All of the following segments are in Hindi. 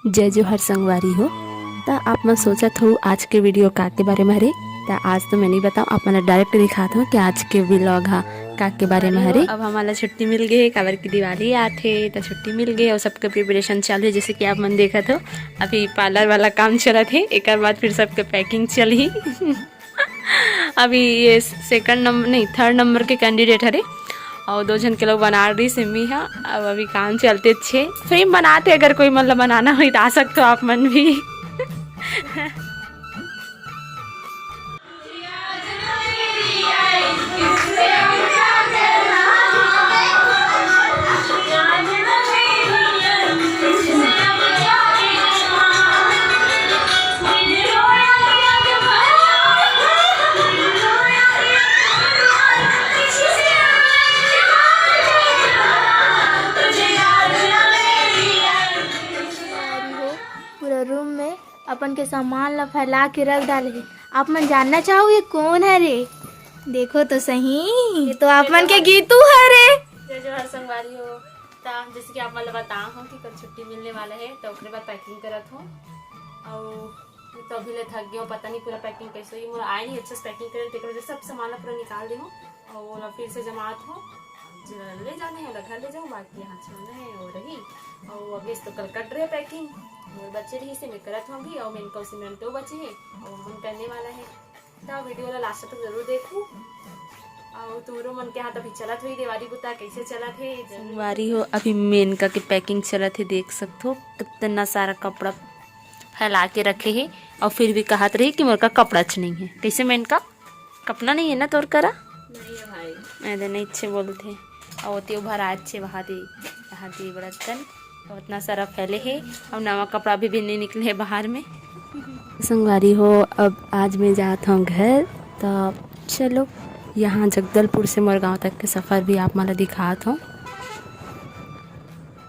जय जोहर संगवारी हो। तो आप मैं सोचत हो आज के वीडियो का के बारे में हरे। तो आज तो मैं नहीं बताऊँ, आप मैंने डायरेक्ट दिखाता हूँ कि आज के व्लॉग हाँ का के बारे में हरे। अब हमारा छुट्टी मिल गई, काबर की दिवाली आते तो छुट्टी मिल गई और सबके प्रिपरेशन चालू है। जैसे कि आप मन देखा तो अभी पार्लर वाला काम चला थे, एक बाद फिर सबके पैकिंग चली। अभी ये सेकंड नंबर नहीं थर्ड नंबर के कैंडिडेट हरे और 2 जन के लोग बना रही सिमी है। अब अभी काम चलते अच्छे फ्रेम बनाते, अगर कोई मतलब बनाना हो तो आ सकते हो आप मन भी। पूरा रूम में अपन के सामान ला फैला के रख डाले है। आप मन जानना चाहो ये कौन है रे? देखो तो सही, ये तो आप मन के गीतू है रे। जय जोहर संगवारी हो। जैसे कि आप मतलब बता हो कि कल छुट्टी मिलने वाला है तो उसके बाद पैकिंग करत हो और तो अभी ले थक गए, पता नहीं पूरा पैकिंग कैसे हुई। मुझे आए नहीं अच्छे से पैकिंग करे तो सब सामान पूरा निकाल दे हो और फिर से जमात हो ले जाने हैं घर ले जाऊँ, बाकी यहाँ छोड़ना है और रही। और अभी तो कल कट रहे पैकिंग और बच्चे रही से मैं करत होंगी और मैं इनका सीमेंट तो बचे है और मन करने वाला है। तो वीडियो वाला लास्ट तक जरूर देखूँ और तुमरो मन के हाथ अभी चलत हुई दिवाली बुता कैसे चला थे संगवारी हो। अभी मेनका की पैकिंग चला थे, देख सकते हो कितना सारा कपड़ा फैला के रखे है और फिर भी कहत रही कि मेरे का कपड़ा नहीं है। कैसे मेनका कपड़ा नहीं है ना तोर करा? नहीं है भाई, मैं नहीं अच्छे बोलते और ते भरा अच्छे वहाँ दे बड़तन और इतना सारा फैले है और नवा कपड़ा भी नहीं निकले है बाहर में। संगवारी हो अब आज मैं जाता हूँ घर, तो चलो यहाँ जगदलपुर से मोरगांव तक के सफ़र भी आप मला दिखात हूँ।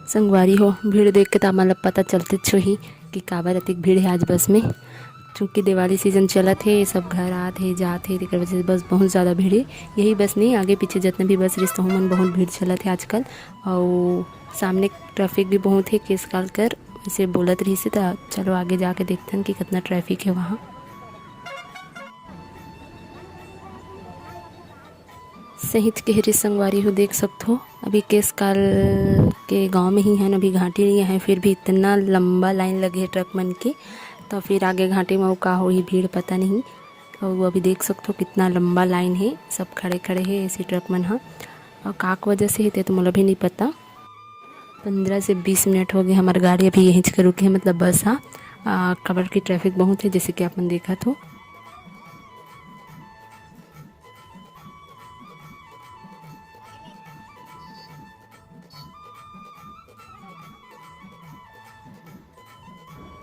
संगवारी हो भीड़ देख के तो मतलब पता चलते छो ही कि काबर अतिक भीड़ है आज बस में, चूँकि दिवाली सीजन चलत है, सब घर आते जाते एक वजह से बस बहुत ज़्यादा भीड़ है। यही बस नहीं, आगे पीछे जितने भी बस रिश्ते मन बहुत भीड़ चलत है आजकल और सामने ट्रैफिक भी बहुत है। केस काल कर इसे बोलत रही से तो चलो आगे जाके देखते हैं कि कितना ट्रैफिक है वहाँ। सहित के हरी संगवारी हो देख सकते हो अभी केस काल के गांव में ही है, अभी घाटी नहीं है, फिर भी इतना लंबा लाइन लगे है ट्रक मन के। तो फिर आगे घाटी में का हो ही भीड़ पता नहीं। और वो अभी देख सकते हो कितना लंबा लाइन है, सब खड़े खड़े है ऐसे ट्रक मन हाँ। और काक वजह से है तो मुझे भी नहीं पता। 15 से 20 मिनट हो गए हमारी गाड़ी अभी यहीं के रुके है, मतलब बस हाँ। खबर की ट्रैफिक बहुत है जैसे कि आपने देखा तो।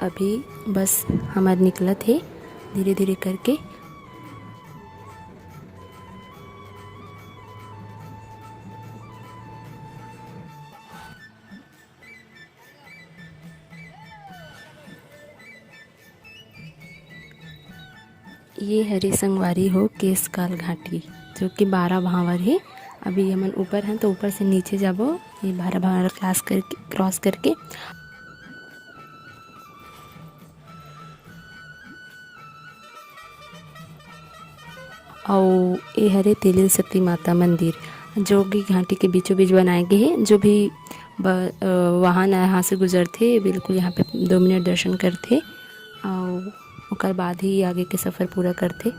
अभी बस हमारे निकला थे धीरे धीरे करके। ये हरी संगवारी हो केसकाल घाटी जो कि 12 भावर है। अभी हम ऊपर हैं तो ऊपर से नीचे जाबो ये 12 भावर क्रॉस करके और ये हरे तेलिल सती माता मंदिर जो कि घाटी के बीचों बीच बनाए गए हैं। जो भी वाहन यहाँ से गुजरते बिल्कुल यहाँ पे 2 मिनट दर्शन करते और उसके बाद ही आगे के सफ़र पूरा करते।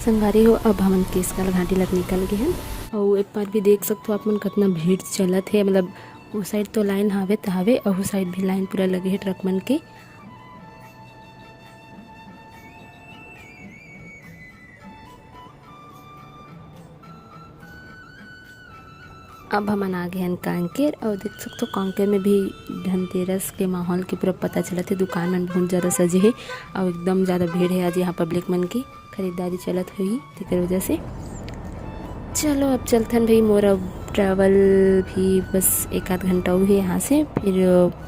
संगवारी हो अब हम केसकाल घाटी लग निकल गए हैं और एक बार भी देख सकते हो आप मन कितना भीड़ चलत है। मतलब उस साइड तो लाइन हावे तो हावे और उस साइड भी लाइन पूरा लगे है ट्रक मन के। अब हम आ गए हैं कांकेर और देख सकते हो कांकेर में भी धनतेरस के माहौल के पूरा पता चला थे। दुकान में बहुत ज़्यादा सजे है और एकदम ज़्यादा भीड़ है आज यहाँ पब्लिक मन की खरीदारी चलत हुई तेकर वजह से। चलो अब चलथन भाई, मोर अब ट्रैवल भी बस 1 आध घंटा हुई है यहाँ से, फिर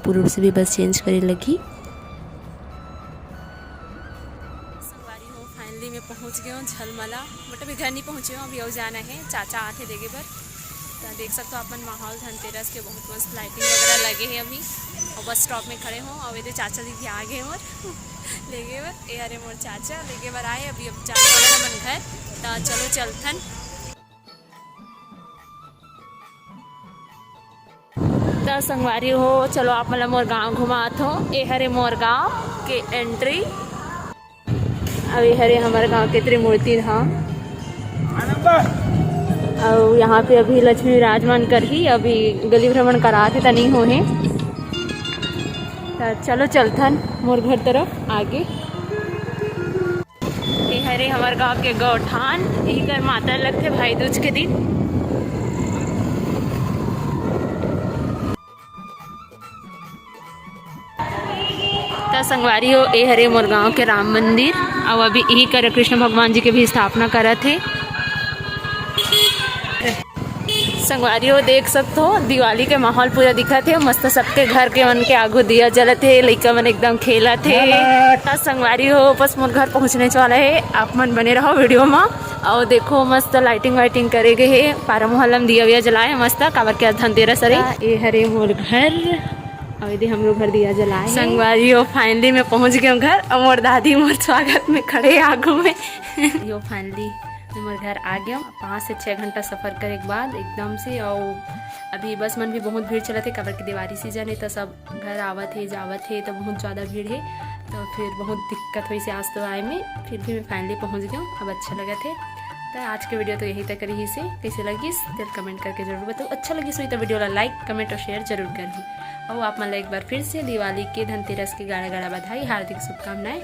पुरुष से भी बस चेंज करे लगी। संगवारी हो फाइनली मैं पहुँच गया हूँ झलमला, बट अभी घर नहीं पहुँचे हूँ, अभी और जाना है। चाचा आते देखे पर तो देख सकते हो अपन माहौल धनतेरस के बहुत मस्त लाइटिंग वगैरह लगे हैं अभी। और बस स्टॉप में खड़े हों और इधर चाचा दीदी आ गए मोर लेके बर ए अरे मोर चाचा लेके बर आए। अभी अब जाने वाला है मन घर, तो चलो चलथन। तो संगवारी हो चलो आप मतलब मोर गाँव घुमात हो। ए हरे मोर गाँव के एंट्री, अभी हरे हमारे गाँव के त्रिमूर्ति धाम और यहाँ पे अभी लक्ष्मी विराजमान कर ही अभी गली भ्रमण कराते तो नहीं होने। तो चलो चलथन मोर घर तरफ आगे। ये हरे हमारे गाँव के गौठान, यही कर माता लगते भाई दूज के दिन। तो संगवारी हो ए हरे मोर गाँव के राम मंदिर और अभी यही कर कृष्ण भगवान जी के भी स्थापना करा थे। संगवारी हो देख सकते हो दिवाली के माहौल पूरा दिखा थे मस्त, सबके घर के मन के आगू दिया जलत है, लइका मन एकदम खेला थे। तो संगवारी हो बस मोर घर पहुंचने वाला है, आप मन बने रहो वीडियो में। और देखो मस्त लाइटिंग वाइटिंग करे गए है, पारा मोहल्ला में दिया विया जलाए मस्त, काबर के धनतेरस अरे ए हरे मोर घर और यदि हम लोग घर दिया जलाए। संगवारी हो फाइनली मैं पहुंच गया घर और मोर दादी मोर स्वागत में खड़े आगू में यो फाइनली मोर घर आ गया 5 से 6 घंटा सफ़र करे के बाद एकदम से। और अभी बस मन भी बहुत भीड़ चला थे, काबर के दिवाली सीजन है तो सब घर आवत है जावत है तो बहुत ज़्यादा भीड़ है, तो फिर बहुत दिक्कत हुई से आज तो आए में। फिर भी मैं फाइनली पहुंच गया हूँ, अब अच्छा लगा थे। तो आज के वीडियो तो यही तक रही से, कैसे लगी दिल कमेंट करके जरूर बताओ। अच्छा लगी सो तो वीडियो ला लाइक कमेंट और शेयर जरूर करूँ। और आप मतलब एक बार फिर से दिवाली के धनतेरस की गाड़ा गाड़ा बधाई, हार्दिक शुभकामनाएं।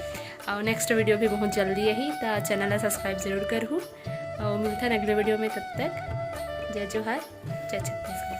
और नेक्स्ट वीडियो भी बहुत जल्दी यही, तो चैनल सब्सक्राइब जरूर करूँ और मिलता है अगले वीडियो में। तब तक जय जोहार, जय छत्तीसगढ़।